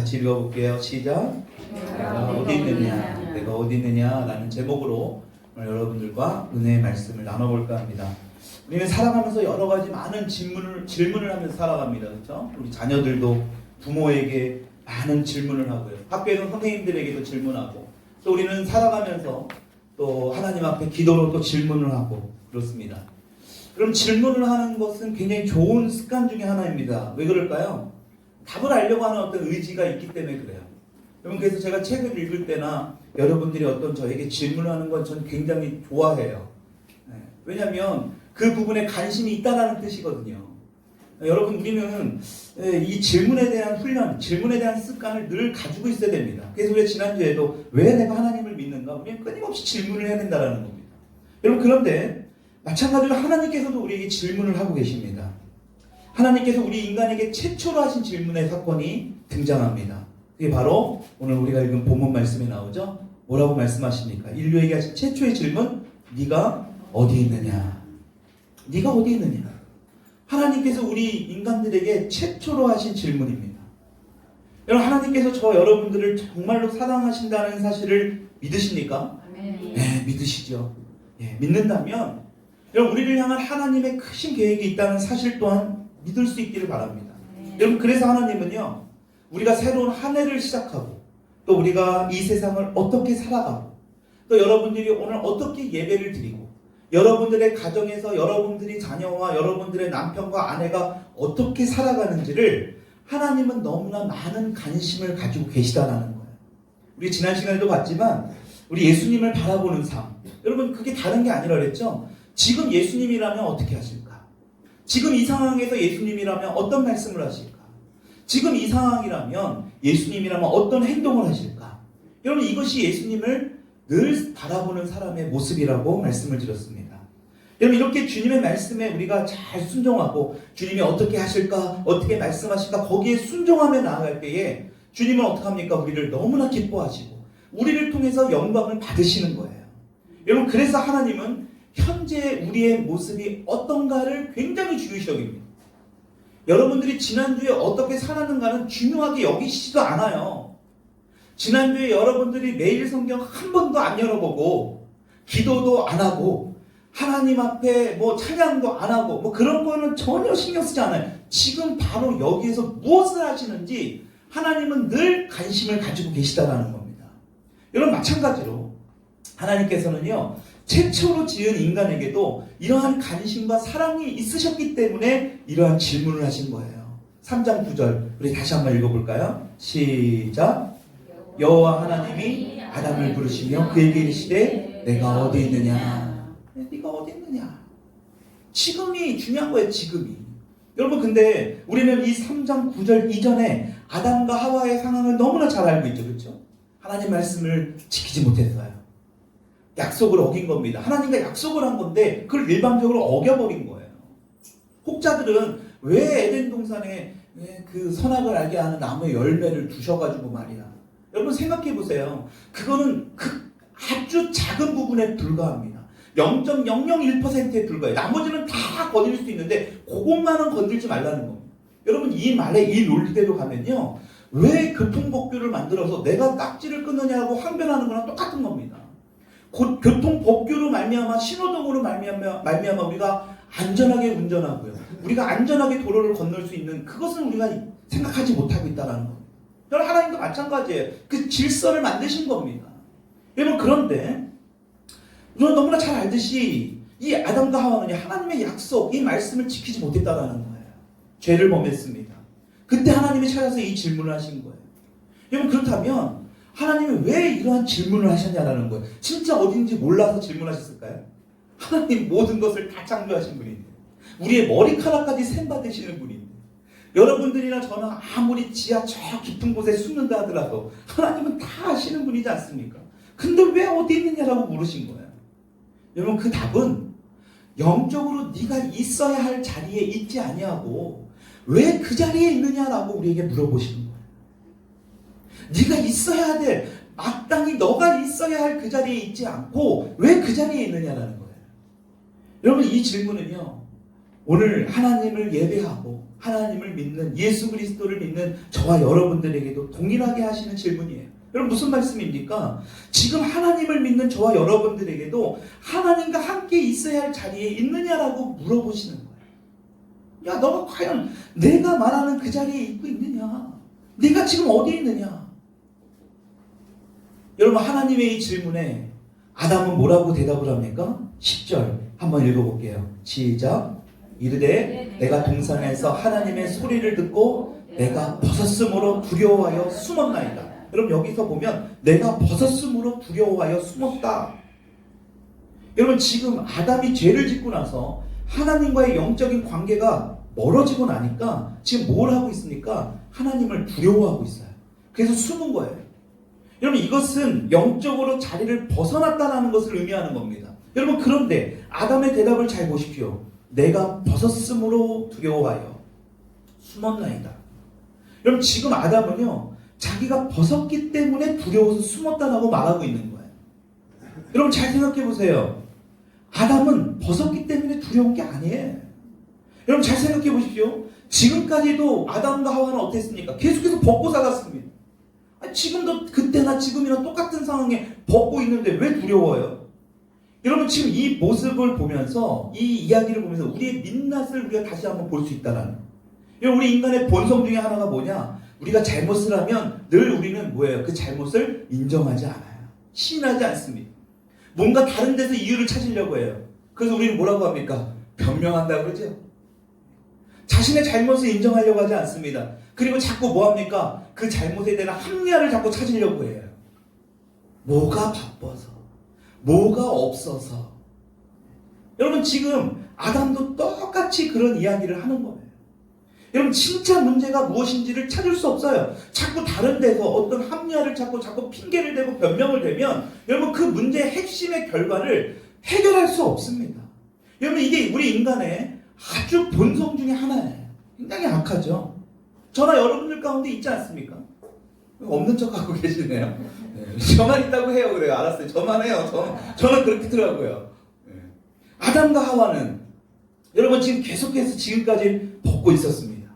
같이 읽어볼게요. 시작. 내가 어디 있느냐, 내가 어디 있느냐라는 제목으로 오늘 여러분들과 은혜의 말씀을 나눠볼까 합니다. 우리는 살아가면서 여러 가지 많은 질문을 하면서 살아갑니다. 그렇죠? 우리 자녀들도 부모에게 많은 질문을 하고요. 학교에서 선생님들에게도 질문하고, 또 우리는 살아가면서 또 하나님 앞에 기도로 또 질문을 하고 그렇습니다. 그럼 질문을 하는 것은 굉장히 좋은 습관 중에 하나입니다. 왜 그럴까요? 답을 알려고 하는 어떤 의지가 있기 때문에 그래요. 여러분, 그래서 제가 책을 읽을 때나 여러분들이 어떤 저에게 질문하는 건 저는 굉장히 좋아해요. 왜냐하면 그 부분에 관심이 있다는 뜻이거든요. 여러분, 우리는 이 질문에 대한 훈련, 질문에 대한 습관을 늘 가지고 있어야 됩니다. 그래서 우리가 지난주에도 왜 내가 하나님을 믿는가? 우리는 끊임없이 질문을 해야 된다는 겁니다. 여러분, 그런데 마찬가지로 하나님께서도 우리에게 질문을 하고 계십니다. 하나님께서 우리 인간에게 최초로 하신 질문의 사건이 등장합니다. 그게 바로 오늘 우리가 읽은 본문 말씀에 나오죠. 뭐라고 말씀하십니까? 인류에게 하신 최초의 질문, 네가 어디 있느냐? 네가 어디 있느냐? 하나님께서 우리 인간들에게 최초로 하신 질문입니다. 여러분, 하나님께서 여러분들을 정말로 사랑하신다는 사실을 믿으십니까? 네, 믿으시죠. 예, 믿는다면 여러분, 우리를 향한 하나님의 크신 계획이 있다는 사실 또한 믿을 수 있기를 바랍니다. 여러분, 그래서 하나님은요, 우리가 새로운 한 해를 시작하고, 또 우리가 이 세상을 어떻게 살아가고, 또 여러분들이 오늘 어떻게 예배를 드리고, 여러분들의 가정에서 여러분들이 자녀와 여러분들의 남편과 아내가 어떻게 살아가는지를 하나님은 너무나 많은 관심을 가지고 계시다라는 거예요. 우리 지난 시간에도 봤지만 우리 예수님을 바라보는 삶, 여러분, 그게 다른 게 아니라 그랬죠. 지금 예수님이라면 어떻게 하실까? 지금 이 상황에서 예수님이라면 어떤 말씀을 하실까? 지금 이 상황이라면 예수님이라면 어떤 행동을 하실까? 여러분, 이것이 예수님을 늘 바라보는 사람의 모습이라고 말씀을 드렸습니다. 여러분, 이렇게 주님의 말씀에 우리가 잘 순종하고 주님이 어떻게 하실까, 어떻게 말씀하실까, 거기에 순종하며 나아갈 때에 주님은 어떻게 합니까? 우리를 너무나 기뻐하시고 우리를 통해서 영광을 받으시는 거예요. 여러분, 그래서 하나님은 현재 우리의 모습이 어떤가를 굉장히 중요시 여깁니다. 여러분들이 지난주에 어떻게 살았는가는 중요하게 여기시지도 않아요. 지난주에 여러분들이 매일 성경 한 번도 안 열어보고 기도도 안 하고 하나님 앞에 찬양도 안 하고 그런 거는 전혀 신경 쓰지 않아요. 지금 바로 여기에서 무엇을 하시는지 하나님은 늘 관심을 가지고 계시다라는 겁니다. 여러분, 마찬가지로 하나님께서는요, 최초로 지은 인간에게도 이러한 관심과 사랑이 있으셨기 때문에 이러한 질문을 하신 거예요. 3장 9절 우리 다시 한번 읽어볼까요? 시작. 여호와 하나님이 아담을 부르시며 그에게 이르시되 내가 어디 있느냐? 네가 어디 있느냐? 지금이 중요한 거예요. 지금이. 여러분, 근데 우리는 이 3장 9절 이전에 아담과 하와의 상황을 너무나 잘 알고 있죠. 그렇죠? 하나님 말씀을 지키지 못했어요. 약속을 어긴 겁니다. 하나님과 약속을 한 건데 그걸 일방적으로 어겨버린 거예요. 혹자들은 왜 에덴 동산에 그 선악을 알게 하는 나무의 열매를 두셔가지고 말이야. 여러분, 생각해 보세요. 그거는 아주 작은 부분에 불과합니다. 0.001%에 불과해요. 나머지는 다 건들 수 있는데 그것만은 건들지 말라는 겁니다. 여러분, 이 말에 이 논리대로 가면요, 왜 교통법규를 만들어서 내가 딱지를 끊느냐고 항변하는 거랑 똑같은 겁니다. 곧 교통법규로 말미암아, 신호등으로 말미암아 우리가 안전하게 운전하고요, 우리가 안전하게 도로를 건널 수 있는 그것은 우리가 생각하지 못하고 있다는 겁니다. 여러분, 하나님도 마찬가지예요. 그 질서를 만드신 겁니다. 여러분, 그런데 우리가 너무나 잘 알듯이 이 아담과 하와는 하나님의 약속, 이 말씀을 지키지 못했다는 거예요. 죄를 범했습니다. 그때 하나님이 찾아서 이 질문을 하신 거예요. 여러분, 그렇다면 하나님이 왜 이러한 질문을 하셨냐라는 거예요. 진짜 어딘지 몰라서 질문하셨을까요? 하나님 모든 것을 다 창조하신 분인데, 우리의 머리카락까지 셈받으시는 분인데, 여러분들이나 저는 아무리 지하 저 깊은 곳에 숨는다 하더라도 하나님은 다 아시는 분이지 않습니까? 근데 왜 어디 있느냐라고 물으신 거예요. 여러분, 그 답은 영적으로 네가 있어야 할 자리에 있지 아니하고 왜 그 자리에 있느냐라고 우리에게 물어보시는 거예요. 네가 있어야 돼, 마땅히 너가 있어야 할 그 자리에 있지 않고 왜 그 자리에 있느냐라는 거예요. 여러분, 이 질문은요, 오늘 하나님을 예배하고 하나님을 믿는 예수 그리스도를 믿는 저와 여러분들에게도 동일하게 하시는 질문이에요. 여러분 무슨 말씀입니까? 지금 하나님을 믿는 저와 여러분들에게도 하나님과 함께 있어야 할 자리에 있느냐라고 물어보시는 거예요. 야, 너가 과연 내가 말하는 그 자리에 있고 있느냐? 네가 지금 어디에 있느냐? 여러분 하나님의 이 질문에 아담은 뭐라고 대답을 합니까? 10절 한번 읽어볼게요. 시작. 이르되 내가 동산에서 하나님의 소리를 듣고 내가 벗었으므로 두려워하여 숨었나이다. 여러분 여기서 보면 내가 벗었으므로 두려워하여 숨었다. 여러분 지금 아담이 죄를 짓고 나서 하나님과의 영적인 관계가 멀어지고 나니까 지금 뭘 하고 있습니까? 하나님을 두려워하고 있어요. 그래서 숨은 거예요. 여러분 이것은 영적으로 자리를 벗어났다는 것을 의미하는 겁니다. 여러분 그런데 아담의 대답을 잘 보십시오. 내가 벗었으므로 두려워하여 숨었나이다. 여러분 지금 아담은요 자기가 벗었기 때문에 두려워서 숨었다라고 말하고 있는 거예요. 여러분 잘 생각해 보세요. 아담은 벗었기 때문에 두려운 게 아니에요. 여러분 잘 생각해 보십시오. 지금까지도 아담과 하와는 어땠습니까? 계속해서 벗고 살았습니다. 지금도 그때나 지금이나 똑같은 상황에 벗고 있는데 왜 두려워요? 여러분 지금 이 모습을 보면서 이 이야기를 보면서 우리의 민낯을 우리가 다시 한번 볼 수 있다라는 거예요. 우리 인간의 본성 중에 하나가 뭐냐? 우리가 잘못을 하면 늘 우리는 뭐예요? 그 잘못을 인정하지 않아요. 시인하지 않습니다. 뭔가 다른 데서 이유를 찾으려고 해요. 그래서 우리는 뭐라고 합니까? 변명한다고 그러죠. 자신의 잘못을 인정하려고 하지 않습니다. 그리고 자꾸 뭐 합니까? 그 잘못에 대한 합리화를 자꾸 찾으려고 해요. 뭐가 바빠서, 뭐가 없어서. 여러분 지금 아담도 똑같이 그런 이야기를 하는 거예요. 여러분 진짜 문제가 무엇인지를 찾을 수 없어요. 자꾸 다른 데서 어떤 합리화를 자꾸 핑계를 대고 변명을 대면 여러분 그 문제의 핵심의 결과를 해결할 수 없습니다. 여러분 이게 우리 인간의 아주 본성 중에 하나예요. 굉장히 악하죠. 저나 여러분들 가운데 있지 않습니까? 없는 척하고 계시네요. 네. 저만 있다고 해요. 그래요. 알았어요. 저만 해요. 저는 그렇더라고요. 네. 아담과 하와는 여러분 지금 계속해서 지금까지 벗고 있었습니다.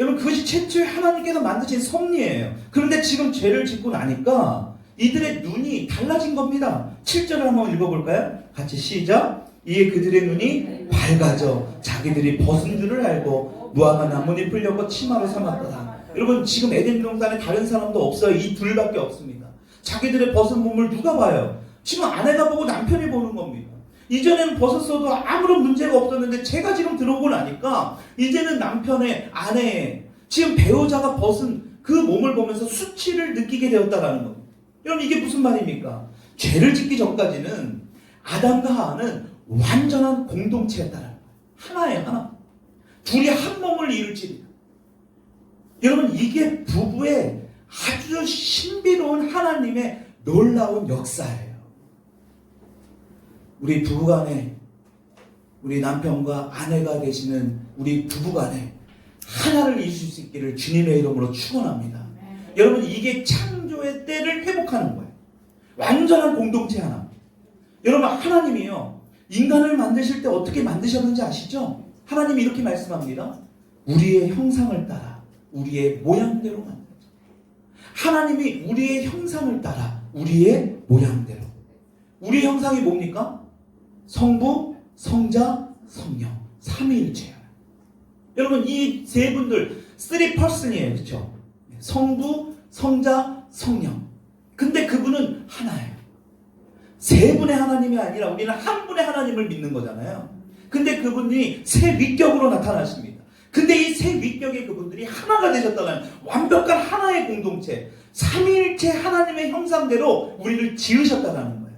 여러분 그것이 최초에 하나님께서 만드신 섭리예요. 그런데 지금 죄를 짓고 나니까 이들의 눈이 달라진 겁니다. 7절을 한번 읽어볼까요? 같이 시작. 이에 그들의 눈이 밝아져 자기들이 벗은 줄을 알고 무화과 나뭇잎 풀려고 치마로 삼았더라. 여러분 지금 에덴 동산에 다른 사람도 없어요. 이 둘밖에 없습니다. 자기들의 벗은 몸을 누가 봐요? 지금 아내가 보고 남편이 보는 겁니다. 이전에는 벗었어도 아무런 문제가 없었는데 제가 지금 들어오고 나니까 이제는 남편의 아내의 지금 배우자가 벗은 그 몸을 보면서 수치를 느끼게 되었다라는 겁니다. 여러분 이게 무슨 말입니까? 죄를 짓기 전까지는 아담과 하와는 완전한 공동체였다는 거예요. 하나예요, 하나. 둘이 한 몸을 이룰지니라. 여러분 이게 부부의 아주 신비로운 하나님의 놀라운 역사예요. 우리 부부간에 우리 남편과 아내가 되시는 우리 부부간에 하나를 이룰 수 있기를 주님의 이름으로 축원합니다. 여러분 이게 창조의 때를 회복하는 거예요. 완전한 공동체 하나. 여러분 하나님이요 인간을 만드실 때 어떻게 만드셨는지 아시죠? 하나님이 이렇게 말씀합니다. 우리의 형상을 따라 우리의 모양대로 만들었다. 하나님이 우리의 형상을 따라 우리의 모양대로. 우리의 형상이 뭡니까? 성부, 성자, 성령 삼위일체예요. 여러분 이 세 분들 3person이에요. 그렇죠? 성부, 성자, 성령. 근데 그분은 하나예요. 세 분의 하나님이 아니라 우리는 한 분의 하나님을 믿는 거잖아요. 근데 그분이 세 위격으로 나타나십니다. 근데 이 세 위격의 그분들이 하나가 되셨다는 완벽한 하나의 공동체, 삼위일체 하나님의 형상대로 우리를 지으셨다는 거예요.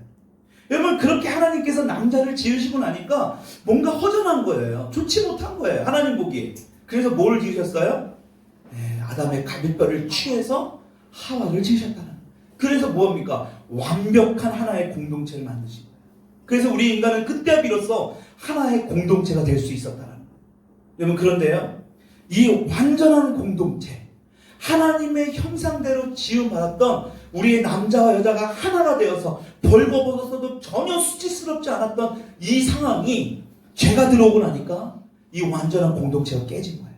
여러분 그렇게 하나님께서 남자를 지으시고 나니까 뭔가 허전한 거예요. 좋지 못한 거예요. 하나님 보기에. 그래서 뭘 지으셨어요? 네, 아담의 갈비뼈를 취해서 하와를 지으셨다는 거예요. 그래서 뭐합니까? 완벽한 하나의 공동체를 만드신 거예요. 그래서 우리 인간은 그때 비로소 하나의 공동체가 될 수 있었다는 거예요. 여러분 그런데요, 이 완전한 공동체, 하나님의 형상대로 지음받았던 우리의 남자와 여자가 하나가 되어서 벌거벗어서도 전혀 수치스럽지 않았던 이 상황이 죄가 들어오고 나니까 이 완전한 공동체가 깨진 거예요.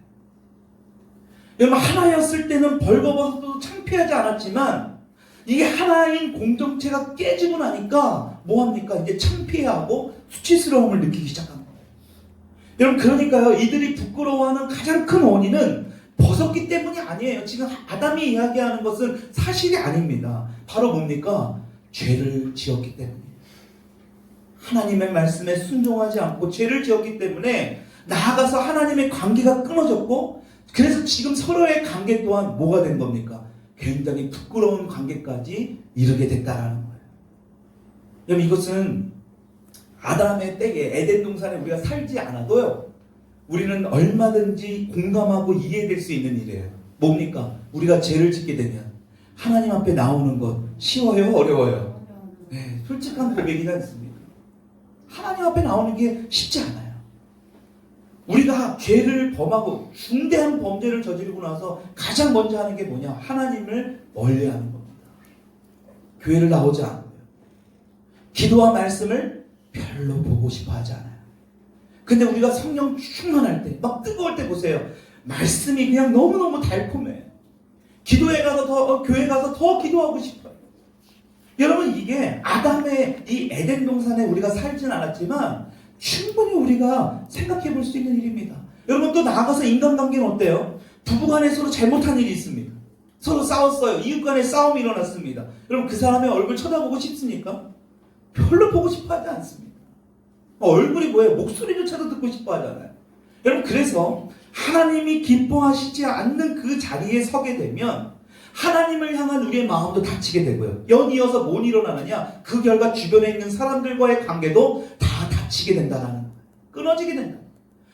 여러분, 하나였을 때는 벌거벗어도 창피하지 않았지만 이게 하나인 공동체가 깨지고 나니까 뭐합니까? 이제 창피하고 수치스러움을 느끼기 시작한 거예요. 여러분, 그러니까요, 이들이 부끄러워하는 가장 큰 원인은 벗었기 때문이 아니에요. 지금 아담이 이야기하는 것은 사실이 아닙니다. 바로 뭡니까? 죄를 지었기 때문이에요. 하나님의 말씀에 순종하지 않고 죄를 지었기 때문에 나아가서 하나님의 관계가 끊어졌고, 그래서 지금 서로의 관계 또한 뭐가 된 겁니까? 굉장히 부끄러운 관계까지 이르게 됐다라는 거예요. 여러분, 이것은 아담의 때에 에덴 동산에 우리가 살지 않아도요, 우리는 얼마든지 공감하고 이해될 수 있는 일이에요. 뭡니까? 우리가 죄를 짓게 되면 하나님 앞에 나오는 것 쉬워요? 어려워요? 네, 솔직한 고백이지 않습니까? 하나님 앞에 나오는 게 쉽지 않아요. 우리가 죄를 범하고 중대한 범죄를 저지르고 나서 가장 먼저 하는 게 뭐냐? 하나님을 멀리하는 겁니다. 교회를 나오지 않고요. 기도와 말씀을 별로 보고 싶어 하지 않아요. 근데 우리가 성령 충만할 때, 막 뜨거울 때 보세요. 말씀이 그냥 너무너무 달콤해요. 기도에 가서 교회 가서 더 기도하고 싶어요. 여러분, 이게 아담의 이 에덴 동산에 우리가 살진 않았지만 충분히 우리가 생각해 볼 수 있는 일입니다. 여러분, 또 나아가서 인간관계는 어때요? 부부간에 서로 잘못한 일이 있습니다. 서로 싸웠어요. 이웃간에 싸움이 일어났습니다. 여러분, 그 사람의 얼굴 쳐다보고 싶습니까? 별로 보고 싶어 하지 않습니다. 얼굴이 뭐예요? 목소리조차도 듣고 싶어 하잖아요. 여러분, 그래서 하나님이 기뻐하시지 않는 그 자리에 서게 되면 하나님을 향한 우리의 마음도 다치게 되고요. 연이어서 뭘 일어나느냐? 그 결과 주변에 있는 사람들과의 관계도 다 다치게 된다는 거예요. 끊어지게 된다.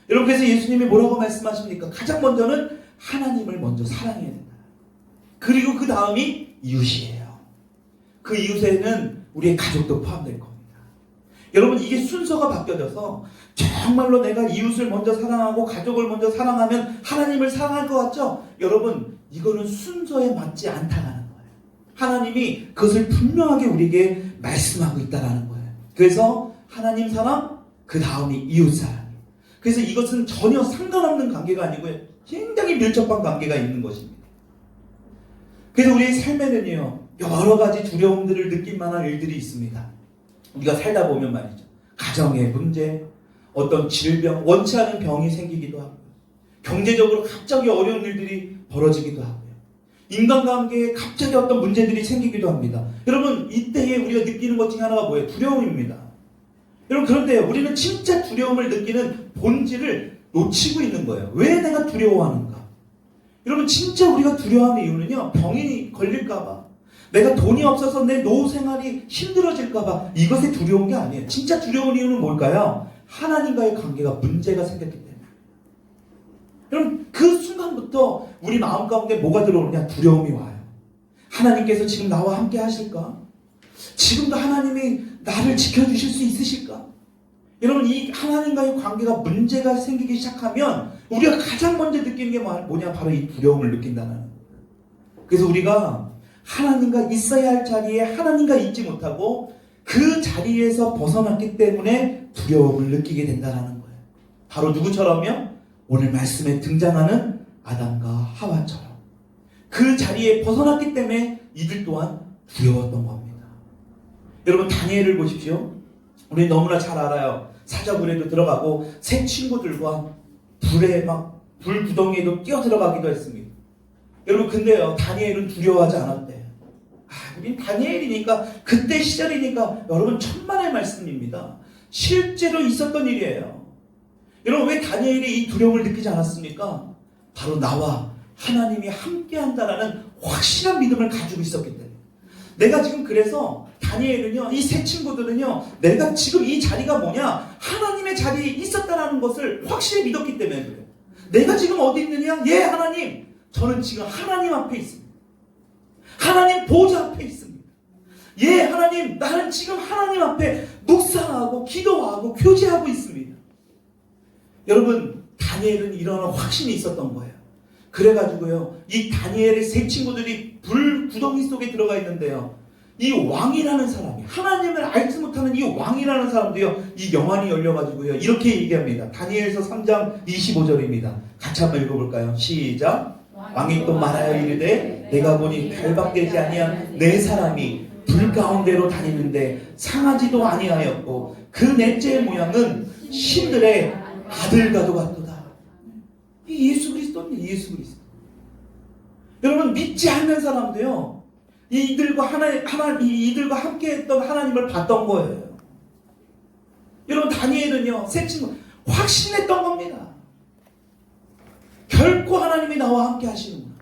여러분, 그래서 예수님이 뭐라고 말씀하십니까? 가장 먼저는 하나님을 먼저 사랑해야 된다. 그리고 그 다음이 이웃이에요. 그 이웃에는 우리의 가족도 포함될 겁니다. 여러분, 이게 순서가 바뀌어져서 정말로 내가 이웃을 먼저 사랑하고 가족을 먼저 사랑하면 하나님을 사랑할 것 같죠? 여러분, 이거는 순서에 맞지 않다라는 거예요. 하나님이 그것을 분명하게 우리에게 말씀하고 있다라는 거예요. 그래서 하나님 사랑, 그 다음이 이웃 사랑. 그래서 이것은 전혀 상관없는 관계가 아니고요, 굉장히 밀접한 관계가 있는 것입니다. 그래서 우리의 삶에는요, 여러 가지 두려움들을 느낄 만한 일들이 있습니다. 우리가 살다 보면 말이죠, 가정의 문제, 어떤 질병, 원치 않은 병이 생기기도 하고요, 경제적으로 갑자기 어려운 일들이 벌어지기도 하고요, 인간관계에 갑자기 어떤 문제들이 생기기도 합니다. 여러분, 이때에 우리가 느끼는 것 중에 하나가 뭐예요? 두려움입니다. 여러분, 그런데 우리는 진짜 두려움을 느끼는 본질을 놓치고 있는 거예요. 왜 내가 두려워하는가? 여러분, 진짜 우리가 두려워하는 이유는요, 병이 걸릴까봐, 내가 돈이 없어서 내 노후 생활이 힘들어질까봐, 이것에 두려운 게 아니에요. 진짜 두려운 이유는 뭘까요? 하나님과의 관계가 문제가 생겼기 때문에. 여러분, 그 순간부터 우리 마음 가운데 뭐가 들어오느냐? 두려움이 와요. 하나님께서 지금 나와 함께 하실까? 지금도 하나님이 나를 지켜주실 수 있으실까? 여러분, 이 하나님과의 관계가 문제가 생기기 시작하면 우리가 가장 먼저 느끼는 게 뭐냐? 바로 이 두려움을 느낀다는 거예요. 그래서 우리가 하나님과 있어야 할 자리에 하나님과 있지 못하고 그 자리에서 벗어났기 때문에 두려움을 느끼게 된다는 거예요. 바로 누구처럼요? 오늘 말씀에 등장하는 아담과 하와처럼 그 자리에 벗어났기 때문에 이들 또한 두려웠던 겁니다. 여러분, 다니엘을 보십시오. 우리 너무나 잘 알아요. 사자굴에도 들어가고 새 친구들과 불에 막 불구덩이에도 뛰어 들어가기도 했습니다. 여러분, 근데요, 다니엘은 두려워하지 않았대요. 우린 다니엘이니까, 그때 시절이니까, 여러분, 천만의 말씀입니다. 실제로 있었던 일이에요. 여러분, 왜 다니엘이 이 두려움을 느끼지 않았습니까? 바로 나와 하나님이 함께 한다라는 확실한 믿음을 가지고 있었기 때문에. 내가 지금, 그래서 다니엘은요, 이 세 친구들은요, 내가 지금 이 자리가 뭐냐? 하나님의 자리에 있었다라는 것을 확실히 믿었기 때문에 그래요. 내가 지금 어디 있느냐? 예, 하나님. 저는 지금 하나님 앞에 있습니다. 하나님 보좌 앞에 있습니다. 예, 하나님, 나는 지금 하나님 앞에 묵상하고 기도하고 교제하고 있습니다. 여러분, 다니엘은 이런 확신이 있었던 거예요. 그래가지고요, 이 다니엘의 세 친구들이 불 구덩이 속에 들어가 있는데요, 이 왕이라는 사람이, 하나님을 알지 못하는 이 왕이라는 사람도요, 이 영안이 열려가지고요, 이렇게 얘기합니다. 다니엘서 3장 25절입니다. 같이 한번 읽어볼까요? 시작. 왕이 또 말하여 이르되 내가 보니 별밖에 되지 아니한 네 사람이 불 가운데로 다니는데 상하지도 아니하였고 그 넷째의 모양은 신들의 아들과도 같도다. 이 예수 그리스도입니다. 예수 그리스도. 여러분, 믿지 않는 사람도요, 이들과 이들과 함께했던 하나님을 봤던 거예요. 여러분, 다니엘은요, 세 친구 확신했던 겁니다. 결코 하나님이 나와 함께 하시는구나.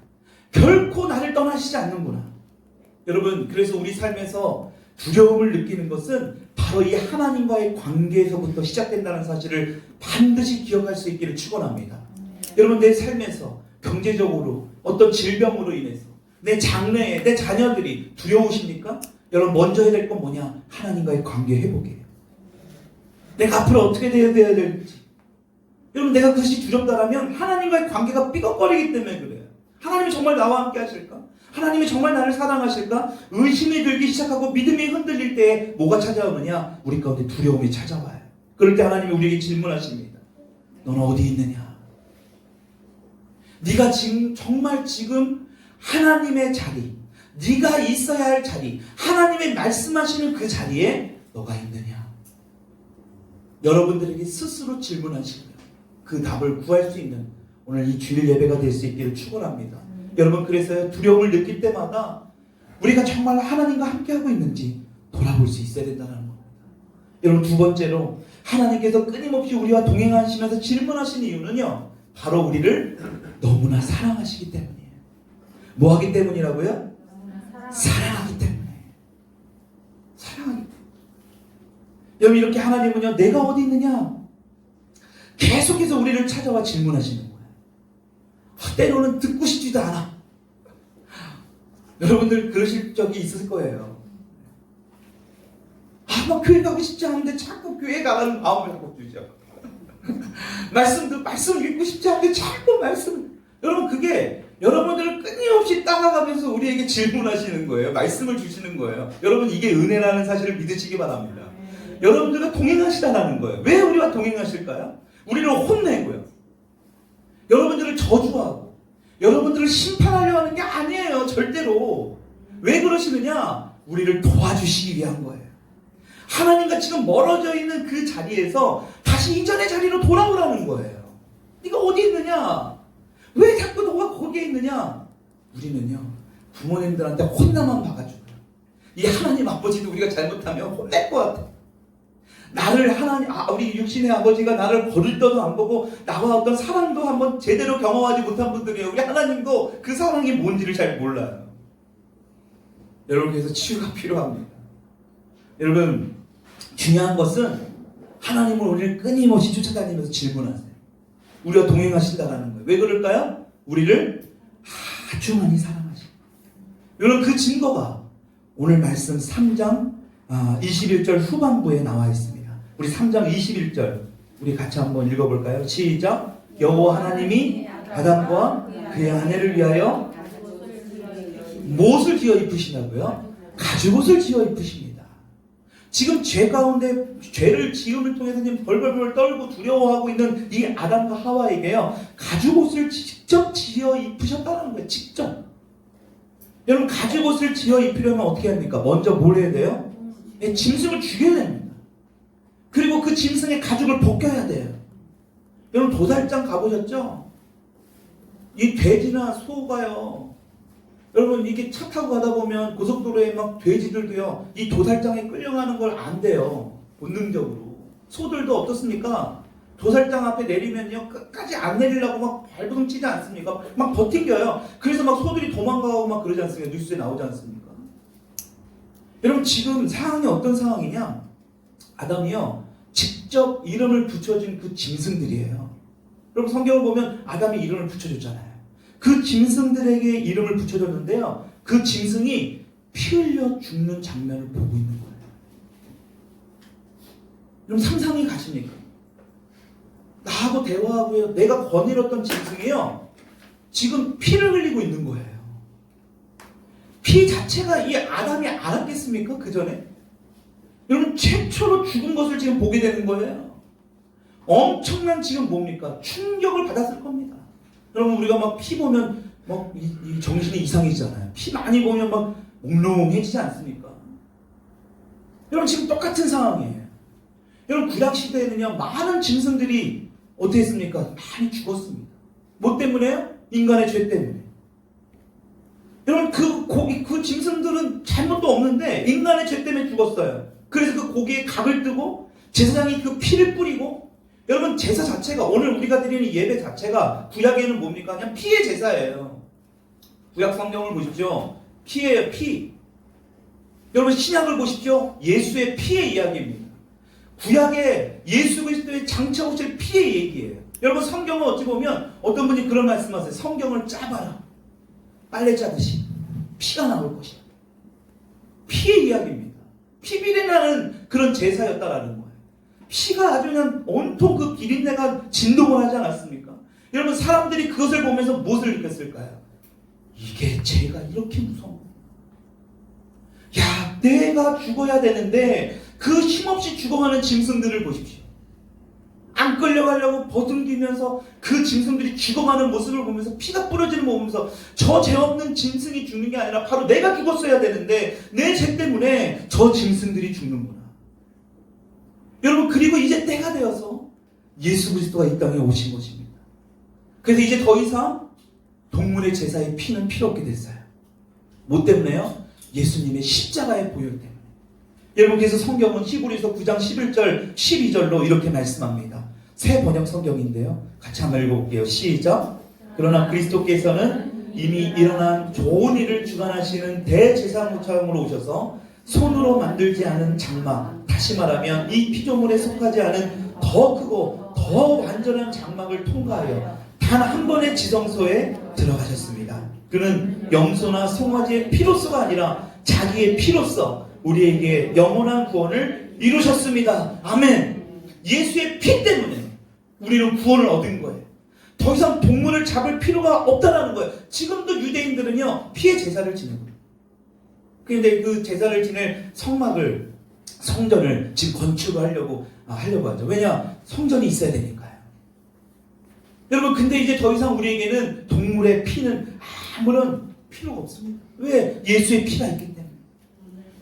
결코 나를 떠나시지 않는구나. 여러분, 그래서 우리 삶에서 두려움을 느끼는 것은 바로 이 하나님과의 관계에서부터 시작된다는 사실을 반드시 기억할 수 있기를 축원합니다. 여러분, 내 삶에서 경제적으로 어떤 질병으로 인해서 내 장래에 내 자녀들이 두려우십니까? 여러분, 먼저 해야 될 건 뭐냐? 하나님과의 관계 회복이에요. 내가 앞으로 어떻게 되어야 될지. 여러분, 내가 그것이 두렵다라면 하나님과의 관계가 삐걱거리기 때문에 그래요. 하나님이 정말 나와 함께 하실까? 하나님이 정말 나를 사랑하실까? 의심이 들기 시작하고 믿음이 흔들릴 때 뭐가 찾아오느냐? 우리 가운데 두려움이 찾아와요. 그럴 때 하나님이 우리에게 질문하십니다. 너는 어디 있느냐? 네가 정말 지금 하나님의 자리, 네가 있어야 할 자리, 하나님의 말씀하시는 그 자리에 너가 있느냐? 여러분들에게 스스로 질문하시고요, 그 답을 구할 수 있는 오늘 이 주일 예배가 될 수 있기를 축원합니다. 여러분, 그래서 두려움을 느낄 때마다 우리가 정말 하나님과 함께하고 있는지 돌아볼 수 있어야 된다는 겁니다. 여러분, 두 번째로 하나님께서 끊임없이 우리와 동행하시면서 질문하신 이유는요, 바로 우리를 너무나 사랑하시기 때문이에요. 뭐 하기 때문이라고요? 사랑하기 때문에. 사랑하기 때문에. 여러분, 이렇게 하나님은요, 내가 어디 있느냐? 계속해서 우리를 찾아와 질문하시는 거예요. 때로는 듣고 싶지도 않아. 여러분들 그러실 적이 있을 거예요. 막 교회 가고 싶지 않은데 자꾸 교회 가라는 마음을 자꾸 주죠. 말씀 읽고 싶지 않은데 자꾸 말씀. 여러분, 그게 여러분들을 끊임없이 따라가면서 우리에게 질문하시는 거예요. 말씀을 주시는 거예요. 여러분, 이게 은혜라는 사실을 믿으시기 바랍니다. 여러분들과 동행하시다라는 거예요. 왜 우리와 동행하실까요? 우리를 혼내고요, 여러분들을 저주하고 여러분들을 심판하려 하는 게 아니에요. 절대로. 왜 그러시느냐? 우리를 도와주시기 위한 거예요. 하나님과 지금 멀어져 있는 그 자리에서 다시 이전의 자리로 돌아오라는 거예요. 네가 어디 있느냐? 왜 자꾸 너가 거기에 있느냐? 우리는요, 부모님들한테 혼나만 봐가지고 이 하나님 아버지도 우리가 잘못하면 혼낼 것 같아. 나를 우리 육신의 아버지가 나를 버릴 때도 안 보고 나와 어떤 사랑도 한번 제대로 경험하지 못한 분들이에요. 우리 하나님도 그 사랑이 뭔지를 잘 몰라요. 여러분, 그래서 치유가 필요합니다. 여러분, 중요한 것은 하나님은 우리를 끊임없이 쫓아다니면서 질문하세요. 우리와 동행하신다라는 거예요. 왜 그럴까요? 우리를 아주 많이 사랑하시고. 여러분, 그 증거가 오늘 말씀 3장 21절 후반부에 나와 있습니다. 우리 3장 21절 우리 같이 한번 읽어볼까요? 시작. 여호와 하나님이 아담과 그의 아내를 위하여 무엇을 지어 입으시냐고요? 가죽옷을 지어 입으십니다. 지금 죄 가운데 죄를 지음을 통해서 지금 벌벌벌 떨고 두려워하고 있는 이 아담과 하와에게요, 가죽옷을 직접 지어 입으셨다는 거예요. 직접. 여러분, 가죽옷을 지어 입히려면 어떻게 합니까? 먼저 뭘 해야 돼요? 짐승을 죽여야 됩니다. 그리고 그 짐승의 가죽을 벗겨야 돼요. 여러분, 도살장 가보셨죠? 이 돼지나 소가요, 여러분, 이게 차 타고 가다 보면 고속도로에 막 돼지들도요, 이 도살장에 끌려가는 걸 안 돼요. 본능적으로. 소들도 어떻습니까? 도살장 앞에 내리면요, 끝까지 안 내리려고 막 발버둥 치지 않습니까? 막 버팅겨요. 그래서 막 소들이 도망가고 막 그러지 않습니까? 뉴스에 나오지 않습니까? 여러분, 지금 상황이 어떤 상황이냐? 아담이요, 직접 이름을 붙여준 그 짐승들이에요. 여러분, 성경을 보면 아담이 이름을 붙여줬잖아요. 그 짐승들에게 이름을 붙여줬는데요, 그 짐승이 피 흘려 죽는 장면을 보고 있는 거예요. 여러분, 상상이 가십니까? 나하고 대화하고요, 내가 거닐었던 짐승이요, 지금 피를 흘리고 있는 거예요. 피 자체가 이 아담이 알았겠습니까? 그 전에? 여러분, 최초로 죽은 것을 지금 보게 되는 거예요. 엄청난 지금 뭡니까? 충격을 받았을 겁니다. 여러분, 우리가 막 피 보면 막 이 정신이 이상해지잖아요. 피 많이 보면 막 몽롱해지지 않습니까? 여러분, 지금 똑같은 상황이에요. 여러분, 구약시대에는요, 많은 짐승들이 어떻게 했습니까? 많이 죽었습니다. 뭐 때문에요? 인간의 죄 때문에. 여러분, 그 짐승들은 잘못도 없는데 인간의 죄 때문에 죽었어요. 그래서 그 고기에 각을 뜨고 제사장이 그 피를 뿌리고, 여러분, 제사 자체가, 오늘 우리가 드리는 예배 자체가 구약에는 뭡니까? 그냥 피의 제사예요. 구약 성경을 보십시오. 피예요, 피. 여러분, 신약을 보십시오. 예수의 피의 이야기입니다. 구약에 예수 그리스도의 장차오실 피의 얘기예요. 여러분, 성경을 어찌 보면 어떤 분이 그런 말씀하세요. 성경을 짜봐라. 빨래 짜듯이 피가 나올 것이다. 피의 이야기입니다. 피비린내 나는 그런 제사였다라는 거예요. 피가 아주 그냥 온통 그 비린내가 진동을 하지 않았습니까? 여러분, 사람들이 그것을 보면서 무엇을 느꼈을까요? 이게 죄가 이렇게 무서운 거예요. 야, 내가 죽어야 되는데 그 힘없이 죽어가는 짐승들을 보십시오. 안 끌려가려고 버둥기면서 그 짐승들이 죽어가는 모습을 보면서, 피가 뿌려지는 거 보면서, 저 죄 없는 짐승이 죽는 게 아니라 바로 내가 죽었어야 되는데 내 죄 때문에 저 짐승들이 죽는구나. 여러분, 그리고 이제 때가 되어서 예수 그리스도가 이 땅에 오신 것입니다. 그래서 이제 더 이상 동물의 제사의 피는 필요 없게 됐어요. 뭐 때문에요? 예수님의 십자가의 보혈 때문에. 여러분, 그래서 성경은 히브리서 9장 11절 12절로 이렇게 말씀합니다. 새 번역 성경인데요, 같이 한번 읽어볼게요. 시작. 그러나 그리스도께서는 이미 일어난 좋은 일을 주관하시는 대제사장으로 오셔서 손으로 만들지 않은 장막, 다시 말하면 이 피조물에 속하지 않은 더 크고 더 완전한 장막을 통과하여 단 한 번의 지성소에 들어가셨습니다. 그는 염소나 송아지의 피로서가 아니라 자기의 피로서 우리에게 영원한 구원을 이루셨습니다. 아멘. 예수의 피 때문에 우리는 구원을 얻은 거예요. 더 이상 동물을 잡을 필요가 없다는 거예요. 지금도 유대인들은요, 피의 제사를 지내고, 그런데 그 제사를 지낼 성전을 지금 건축을 하려고 하죠. 왜냐? 성전이 있어야 되니까요. 여러분, 근데 이제 더 이상 우리에게는 동물의 피는 아무런 필요가 없습니다. 왜? 예수의 피가 있기 때문에.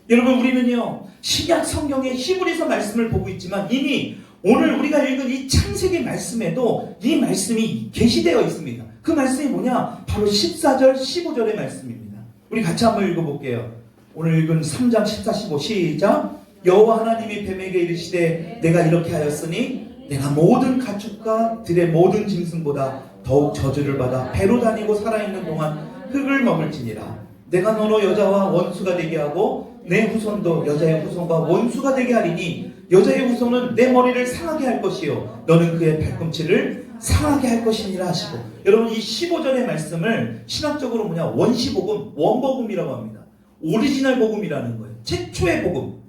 여러분, 우리는요, 신약 성경의 히브리서 말씀을 보고 있지만 이미 오늘 우리가 읽은 이 창세기 말씀에도 이 말씀이 계시되어 있습니다. 그 말씀이 뭐냐? 바로 14절, 15절의 말씀입니다. 우리 같이 한번 읽어볼게요. 오늘 읽은 3장 14, 15 시작. 여호와 하나님이 뱀에게 이르시되 내가 이렇게 하였으니 내가 모든 가축과 들의 모든 짐승보다 더욱 저주를 받아 배로 다니고 살아있는 동안 흙을 먹을지니라. 내가 너로 여자와 원수가 되게 하고 내 후손도 여자의 후손과 원수가 되게 하리니 여자의 후손은 내 머리를 상하게 할 것이요 너는 그의 발꿈치를 상하게 할 것이니라 하시고. 여러분, 이 15절의 말씀을 신학적으로 뭐냐? 원시복음, 원복음이라고 합니다. 오리지널 복음이라는 거예요. 최초의 복음.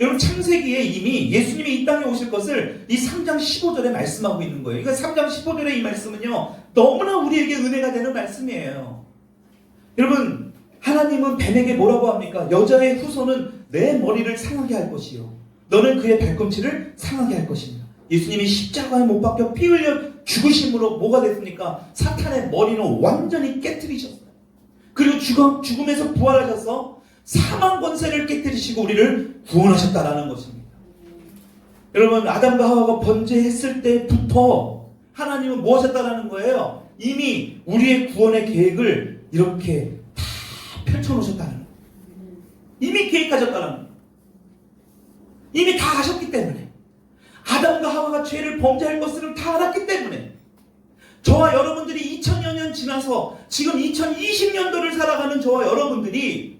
여러분, 창세기에 이미 예수님이 이 땅에 오실 것을 이 3장 15절에 말씀하고 있는 거예요. 그러니까 3장 15절의 이 말씀은요, 너무나 우리에게 은혜가 되는 말씀이에요. 여러분, 하나님은 뱀에게 뭐라고 합니까? 여자의 후손은 내 머리를 상하게 할 것이요 너는 그의 발꿈치를 상하게 할 것입니다. 예수님이 십자가에 못 박혀 피 흘려 죽으심으로 뭐가 됐습니까? 사탄의 머리는 완전히 깨트리셨어요. 그리고 죽음에서 부활하셔서 사망 권세를 깨뜨리시고 우리를 구원하셨다라는 것입니다. 여러분, 아담과 하와가 번제했을 때부터 하나님은 뭐 하셨다라는 거예요? 이미 우리의 구원의 계획을 이렇게 다 펼쳐놓으셨다는 거예요. 이미 계획하셨다는 거예요. 이미 다 아셨기 때문에. 아담과 하와가 죄를 범죄할 것을 다 알았기 때문에. 저와 여러분들이 2000여 년 지나서 지금 2020년도를 살아가는 저와 여러분들이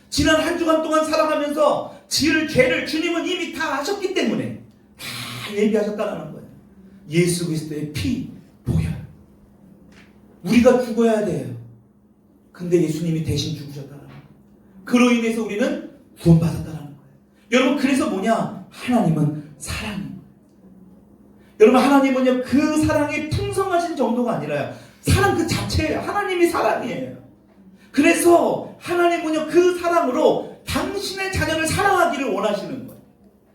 지난 한 주간 동안 살아가면서 지을 죄를 주님은 이미 다 아셨기 때문에 다 얘기하셨다는 거예요. 예수 그리스도의 피, 보혈. 우리가 죽어야 돼요. 근데 예수님이 대신 죽으셨다는 거예요. 그로 인해서 우리는 구원받았다는 거예요. 여러분, 그래서 뭐냐? 하나님은 사랑입니다. 여러분, 하나님은요, 그 사랑이 풍성하신 정도가 아니라요, 사랑 그 자체예요. 하나님이 사랑이에요. 그래서 하나님은요, 그 사랑으로 당신의 자녀를 사랑하기를 원하시는 거예요.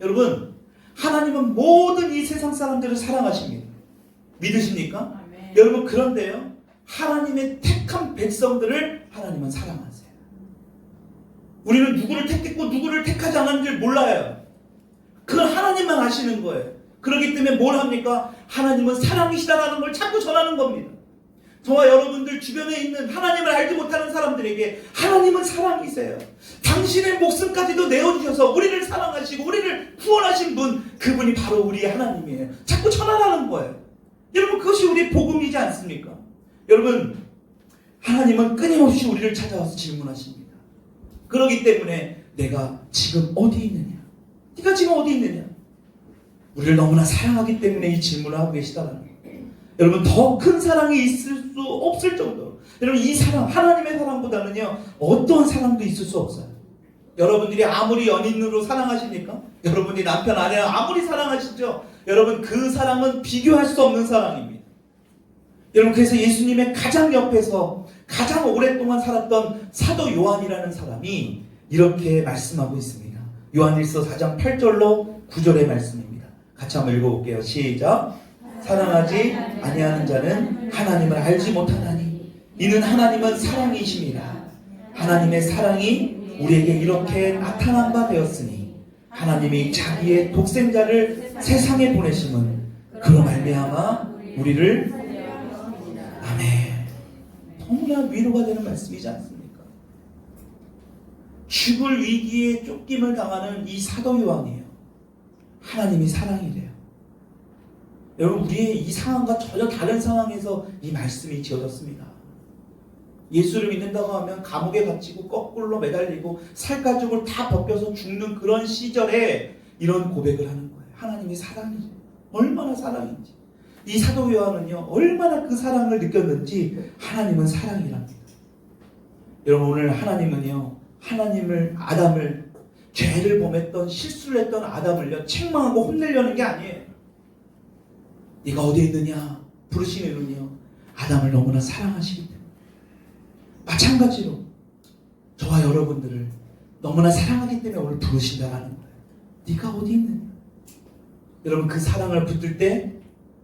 여러분, 하나님은 모든 이 세상 사람들을 사랑하십니다. 믿으십니까? 아멘. 여러분, 그런데요, 하나님의 택한 백성들을 하나님은 사랑하세요. 우리는 누구를 택했고 누구를 택하지 않았는지 몰라요. 그건 하나님만 아시는 거예요. 그렇기 때문에 뭘 합니까? 하나님은 사랑이시다라는 걸 자꾸 전하는 겁니다. 저와 여러분들 주변에 있는 하나님을 알지 못하는 사람들에게 하나님은 사랑이세요. 당신의 목숨까지도 내어주셔서 우리를 사랑하시고 우리를 구원하신 분, 그분이 바로 우리 하나님이에요. 자꾸 전하라는 거예요. 여러분, 그것이 우리의 복음이지 않습니까? 여러분, 하나님은 끊임없이 우리를 찾아와서 질문하십니다. 그렇기 때문에 내가 지금 어디 있느냐? 네가 지금 어디 있느냐? 우리를 너무나 사랑하기 때문에 이 질문을 하고 계시다는 거예요. 여러분, 더 큰 사랑이 있을 수 없을 정도로, 여러분, 이 사랑, 하나님의 사랑보다는요, 어떤 사랑도 있을 수 없어요. 여러분들이 아무리 연인으로 사랑하십니까? 여러분이 남편, 아내 아무리 사랑하시죠? 여러분, 그 사랑은 비교할 수 없는 사랑입니다. 여러분, 그래서 예수님의 가장 옆에서 가장 오랫동안 살았던 사도 요한이라는 사람이 이렇게 말씀하고 있습니다. 요한일서 4장 8절로 9절의 말씀입니다. 같이 한번 읽어볼게요. 시작. 사랑하지 아니하는 자는 하나님을 알지 못하나니 이는 하나님은 사랑이십니다. 하나님의 사랑이 우리에게 이렇게 나타난 바 되었으니 하나님이 자기의 독생자를 세상에 보내심은 그로 말미암아 우리를, 아멘, 너무나 위로가 되는 말씀이지 않습니까? 죽을 위기에 쫓김을 당하는 이 사도 요한이에요. 하나님이 사랑이래요. 여러분, 우리의 이 상황과 전혀 다른 상황에서 이 말씀이 지어졌습니다. 예수를 믿는다고 하면 감옥에 갇히고 거꾸로 매달리고 살가죽을 다 벗겨서 죽는 그런 시절에 이런 고백을 하는 거예요. 하나님이 사랑이죠. 얼마나 사랑인지. 이 사도 요한은요, 얼마나 그 사랑을 느꼈는지 하나님은 사랑이랍니다. 여러분, 오늘 하나님은요, 아담을, 죄를 범했던, 실수를 했던 아담을요, 책망하고 혼내려는 게 아니에요. 네가 어디 있느냐 부르시는군요. 아담을 너무나 사랑하시기 때문에. 마찬가지로 저와 여러분들을 너무나 사랑하기 때문에 오늘 부르신다라는 거예요. 네가 어디 있느냐. 여러분, 그 사랑을 붙들 때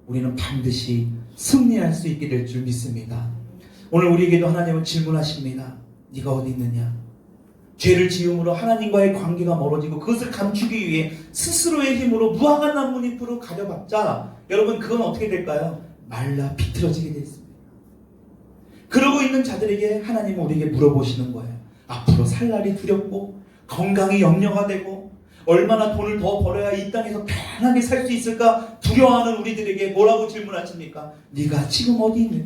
우리는 반드시 승리할 수 있게 될 줄 믿습니다. 오늘 우리에게도 하나님은 질문하십니다. 네가 어디 있느냐. 죄를 지음으로 하나님과의 관계가 멀어지고 그것을 감추기 위해 스스로의 힘으로 무화과 나뭇잎으로 가려봤자 여러분, 그건 어떻게 될까요? 말라 비틀어지게 됐습니다. 그러고 있는 자들에게 하나님은 우리에게 물어보시는 거예요. 앞으로 살 날이 두렵고 건강이 염려가 되고 얼마나 돈을 더 벌어야 이 땅에서 편하게 살 수 있을까 두려워하는 우리들에게 뭐라고 질문하십니까? 네가 지금 어디 있느냐.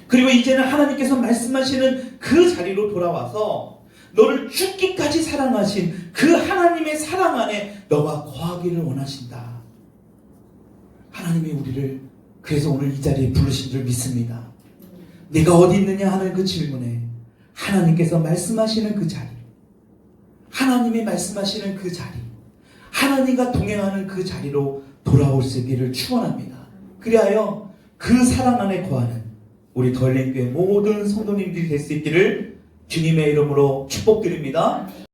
그리고 이제는 하나님께서 말씀하시는 그 자리로 돌아와서 너를 죽기까지 사랑하신 그 하나님의 사랑 안에 너가 거하기를 원하신다. 하나님이 우리를 그래서 오늘 이 자리에 부르신 줄 믿습니다. 내가 어디 있느냐 하는 그 질문에 하나님께서 말씀하시는 그 자리, 하나님이 말씀하시는 그 자리, 하나님과 동행하는 그 자리로 돌아올 수 있기를 축원합니다. 그리하여 그 사랑 안에 거하는 우리 더일랜교회 모든 성도님들이 될 수 있기를 주님의 이름으로 축복드립니다.